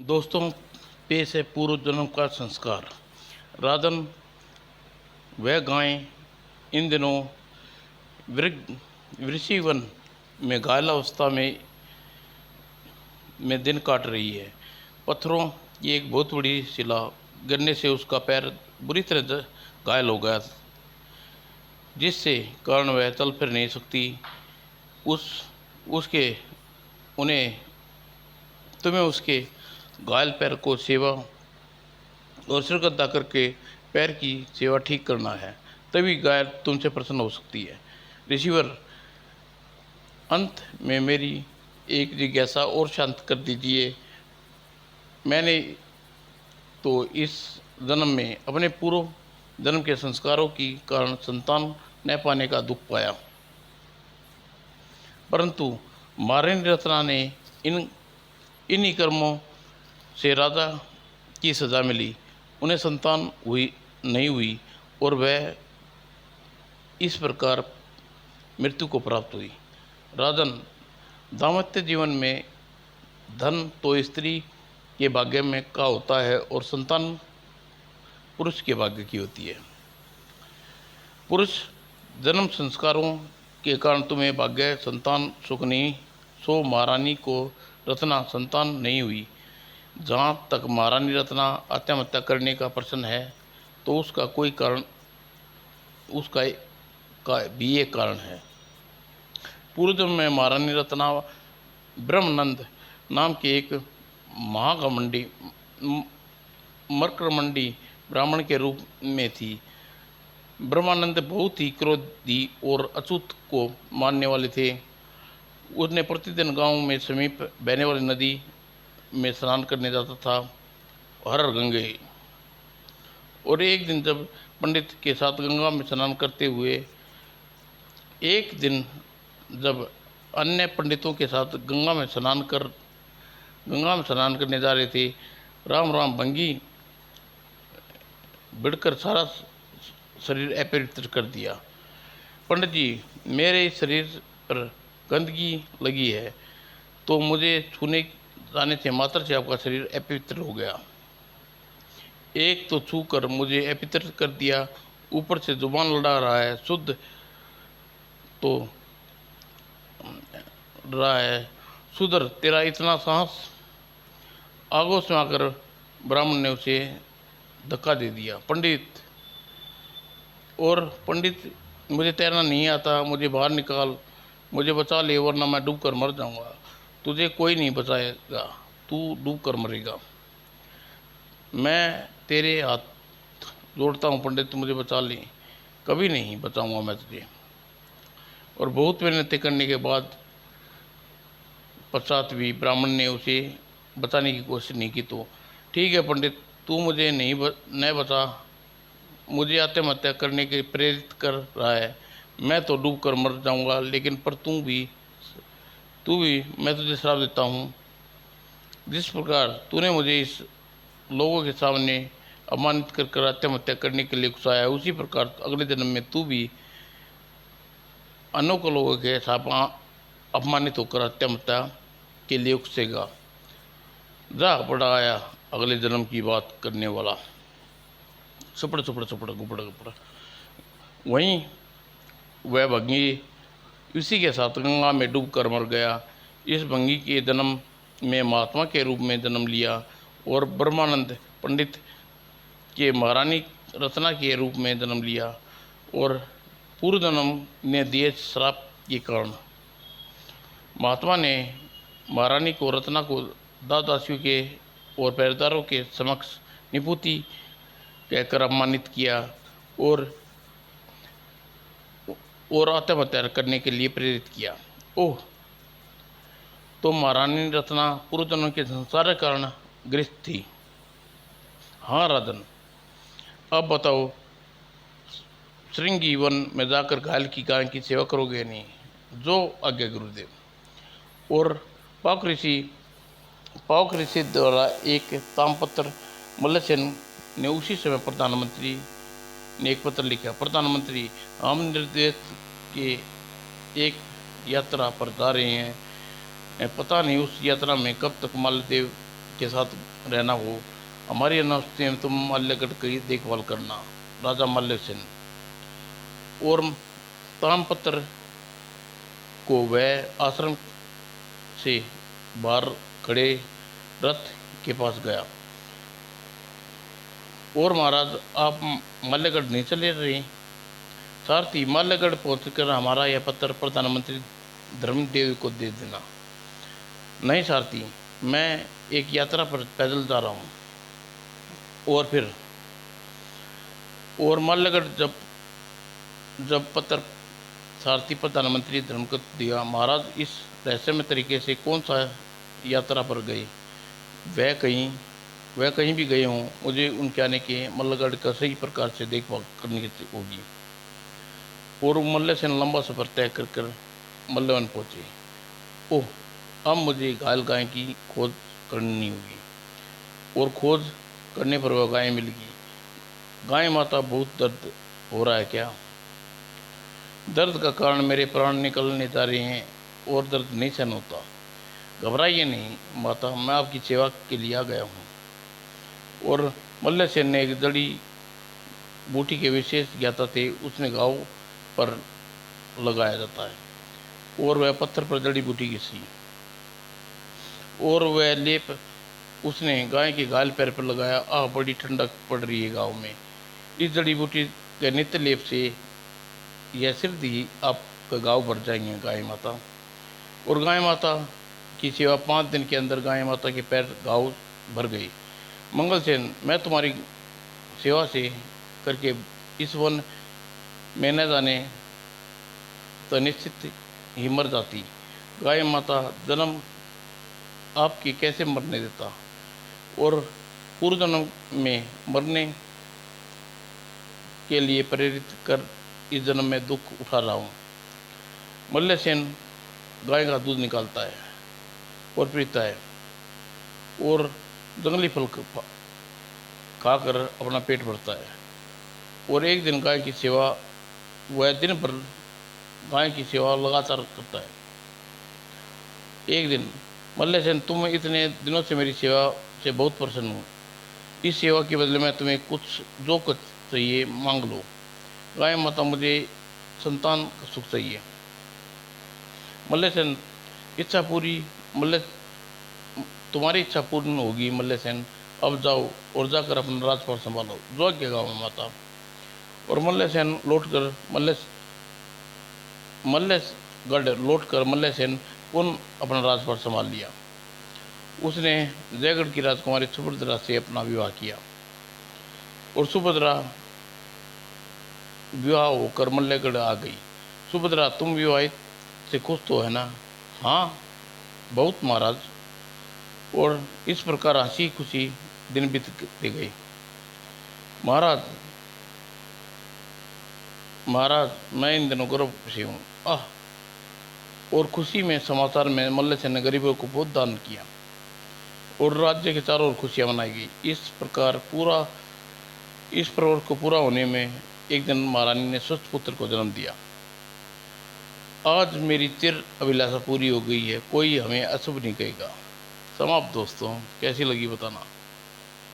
दोस्तों, पेश है पूर्व जन्म का संस्कार। राधन वह गाय इन दिनों वृषिवन में घायल अवस्था में दिन काट रही है। पत्थरों की एक बहुत बड़ी शिला गिरने से उसका पैर बुरी तरह घायल हो गया, जिससे कारण वह चल फिर नहीं सकती। उसके उन्हें तुम्हें उसके घायल पैर को सेवा और सिरगद्दा करके पैर की सेवा ठीक करना है, तभी गाय तुमसे प्रसन्न हो सकती है। ऋषिवर, अंत में मेरी एक जिज्ञासा और शांत कर दीजिए। मैंने तो इस जन्म में अपने पूर्व जन्म के संस्कारों के कारण संतान न पाने का दुख पाया, परंतु महारानी रत्ना ने इन्हीं कर्मों से राजा की सज़ा मिली। उन्हें संतान नहीं हुई और वह इस प्रकार मृत्यु को प्राप्त हुई। राजन, दाम्पत्य जीवन में धन तो स्त्री के भाग्य में का होता है और संतान पुरुष के भाग्य की होती है। पुरुष जन्म संस्कारों के कारण तुम्हें भाग्य संतान सुख नहीं, सो महारानी को रत्ना संतान नहीं हुई। जहाँ तक महारानी रत्ना आत्महत्या करने का प्रश्न है, तो उसका कोई कारण का भी एक कारण है। पूर्व जन्म में महारानी रत्ना ब्रह्मानंद नाम के एक महाघमंडी मर्कमंडी ब्राह्मण के रूप में थी। ब्रह्मानंद बहुत ही क्रोधी और अछूत को मानने वाले थे। उसने प्रतिदिन गांव में समीप बहने वाली नदी में स्नान करने जाता था, हर गंगे। और एक दिन जब पंडित के साथ गंगा में स्नान करते हुए एक दिन जब अन्य पंडितों के साथ गंगा में स्नान करने जा रहे थे, राम राम भंगी बिड़कर सारा शरीर अपवित्र कर दिया। पंडित जी, मेरे शरीर पर गंदगी लगी है, तो मुझे छूने जाने से मात्र से आपका शरीर अपवित्र हो गया। एक तो छू कर मुझे अपवित्र कर दिया, ऊपर से जुबान लड़ा रहा है, शुद्ध तो रहा है। सुधर, तेरा इतना साहस। आगोश में आकर ब्राह्मण ने उसे धक्का दे दिया। पंडित, मुझे तैरना नहीं आता, मुझे बाहर निकाल, मुझे बचा ले, वरना मैं डूब कर मर जाऊंगा। तुझे कोई नहीं बचाएगा, तू डूब कर मरेगा। मैं तेरे हाथ जोड़ता हूँ पंडित, मुझे बचा ले। कभी नहीं बचाऊंगा मैं तुझे। और बहुत मेहनत करने के बाद पश्चात भी ब्राह्मण ने उसे बचाने की कोशिश नहीं की। तो ठीक है पंडित, तू मुझे नहीं बचा, मुझे आत्महत्या करने के प्रेरित कर रहा है। मैं तो डूब कर मर जाऊंगा, लेकिन पर तू भी मैं तुझे श्राप देता हूँ। जिस प्रकार तूने मुझे इस लोगों के सामने अपमानित कर आत्महत्या करने के लिए उकसाया है, उसी प्रकार अगले जन्म में तू भी अनोखे लोगों के साथ अपमानित होकर आत्महत्या के लिए उकसेगा। जा, बड़ा आया अगले जन्म की बात करने वाला। सुपड़ सुपड़ सुपड़ गुपड़ गुपड़। वहीं वह भंगी इसी के साथ गंगा में डूब कर मर गया। इस भंगी के जन्म में महात्मा के रूप में जन्म लिया और ब्रह्मानंद पंडित के महारानी रत्ना के रूप में जन्म लिया। और पूर्व जन्म ने दिए श्राप के कारण महात्मा ने महारानी को रत्ना को दादासियों के और पहरेदारों के समक्ष निपुति कहकर अपमानित किया और आत्महत्या करने के लिए प्रेरित किया। ओह, तो महारानी रत्ना पूर्व जन्म के संसार कारण ग्रस्त थी। हाँ राजन, अब बताओ, श्रृंगी वन में जाकर घायल की गाय की सेवा करोगे नहीं? जो आज्ञा गुरुदेव। और पाक ऋषि द्वारा एक तामपत्र मल्लसेन ने उसी समय प्रधानमंत्री ने एक पत्र लिखा। प्रधानमंत्री, हम निर्देश के एक यात्रा पर जा रहे हैं, पता नहीं उस यात्रा में कब तक मालदेव के साथ रहना हो, हमारी अनुमति में तुम मल्लगढ़ की देखभाल करना। राजा मल्लसेन। और तामपत्र को वह आश्रम से बाहर खड़े रथ के पास गया। और महाराज, आप मल्लगढ़ नहीं चले रहे? सारथी, मल्लगढ़ पहुंचकर हमारा यह पत्र प्रधानमंत्री धर्मदेव को दे देना। नहीं सारथी, मैं एक यात्रा पर पैदल जा रहा हूँ। और मल्लगढ़ जब पत्र सारथी प्रधानमंत्री धर्म को दिया। महाराज, इस रहस्यमय तरीके से कौन सा यात्रा पर गए? वह कहीं भी गए हों, मुझे उनके आने के मल्लगढ़ का सही प्रकार से देखभाल करनी होगी। और मल्लसेन लंबा सफ़र तय कर मल्लवन पहुँचे। ओह, अब मुझे घायल गाय की खोज करनी होगी। और खोज करने पर वह गाय मिल गई। गाय माता, बहुत दर्द हो रहा है क्या? दर्द का कारण मेरे प्राण निकलने जा रहे हैं और दर्द नहीं सहन होता। घबराइए नहीं माता, मैं आपकी सेवा के लिए आ गया हूँ। और मल्लसेन ने एक जड़ी बूटी के विशेष ज्ञाता थे, उसने घाव पर लगाया जाता है। और वह पत्थर पर जड़ी बूटी घिसी और वह लेप उसने गाय के घायल पैर पर लगाया। आह, बड़ी ठंडक पड़ रही है गाँव में। इस जड़ी बूटी के नित्य लेप से यह सिर्फ ही आपका गाँव भर जाएंगे गाय माता। और गाय माता की सेवा 5 दिन के अंदर गाय माता के पैर घाव भर गई। मंगलसेन, मैं तुम्हारी सेवा से करके इस वन में न जाने तो निश्चित ही मर जाती। गाय माता, जन्म आपकी कैसे मरने देता? और पूर्व जन्म में मरने के लिए प्रेरित कर इस जन्म में दुख उठा रहा हूँ। मल्लसेन गाय का दूध निकालता है और पीता है और जंगली फल खाकर अपना पेट भरता है। और एक दिन गाय की सेवा, वह दिन भर गाय की सेवा लगातार करता है। एक दिन, मल्लसेन, तुम इतने दिनों से मेरी सेवा से बहुत प्रसन्न हूँ। इस सेवा के बदले में तुम्हें जो कुछ चाहिए मांग लो। गाय माता, मुझे संतान का सुख चाहिए। मल्लसेन, इच्छा पूरी तुम्हारी इच्छा पूर्ण होगी मल्लसेन। अब जाओ और जाकर अपना राजपाट संभालो। जो आज्ञा माता। और मल्लसेन मल्लसगढ़ लौटकर मल्लसेन पुनः अपना राजपाट संभाल लिया। उसने जयगढ़ की राजकुमारी सुभद्रा से अपना विवाह किया। और सुभद्रा विवाह होकर मल्लगढ़ आ गई। सुभद्रा, तुम विवाहित से खुश तो है ना? हाँ, बहुत महाराज। और इस प्रकार हंसी खुशी दिन बीतते गए। महाराज, मैं इन दिनों गर्व से हूँ। आह! और खुशी में समाचार में मल्लसेन ने गरीबों को बहुत दान किया और राज्य के चारों ओर खुशियाँ मनाई गई। इस पर्व को पूरा होने में एक दिन महारानी ने स्वस्थ पुत्र को जन्म दिया। आज मेरी चिर अभिलाषा पूरी हो गई है, कोई हमें अशुभ नहीं कहेगा। समाप्त दोस्तों, कैसी लगी बताना।